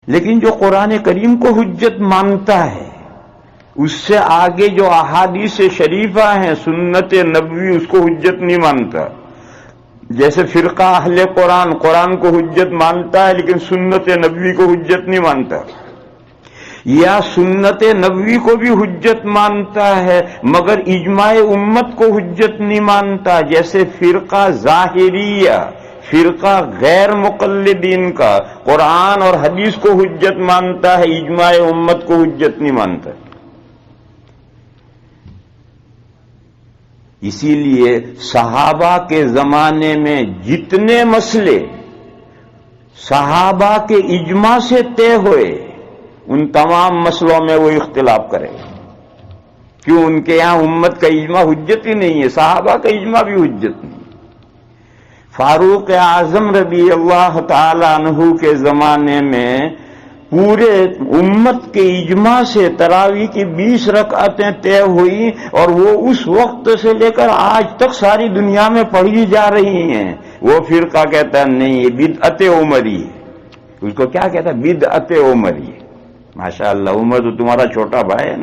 لیکن جو قرآن کریم کو حجت مانتا ہے، اس سے آگے جو احادیث شریفہ ہیں، سنت نبوی، اس کو حجت نہیں مانتا۔ جیسے فرقہ اہل قرآن قرآن کو حجت مانتا ہے لیکن سنت نبوی کو حجت نہیں مانتا، یا سنت نبوی کو بھی حجت مانتا ہے مگر اجماع امت کو حجت نہیں مانتا، جیسے فرقہ ظاہریہ، فرقہ غیر مقلدین کا قرآن اور حدیث کو حجت مانتا ہے، اجماع امت کو حجت نہیں مانتا۔ اسی لیے صحابہ کے زمانے میں جتنے مسئلے صحابہ کے اجماع سے طے ہوئے، ان تمام مسئلوں میں وہ اختلاف کرے، کیوں؟ ان کے یہاں امت کا اجماع حجت ہی نہیں ہے، صحابہ کا اجماع بھی حجت نہیں۔ فاروق اعظم رضی اللہ تعالی عنہ کے زمانے میں پورے امت کے اجماع سے تراویح کی 20 رکعتیں طے ہوئی، اور وہ اس وقت سے لے کر آج تک ساری دنیا میں پڑھی جا رہی ہیں۔ وہ فرقہ کہتا ہے نہیں، یہ بدعت عمری ہے۔ اس کو کیا کہتا ہے؟ بدعت عمری۔ ماشاء اللہ، عمر تو تمہارا چھوٹا بھائی ہے۔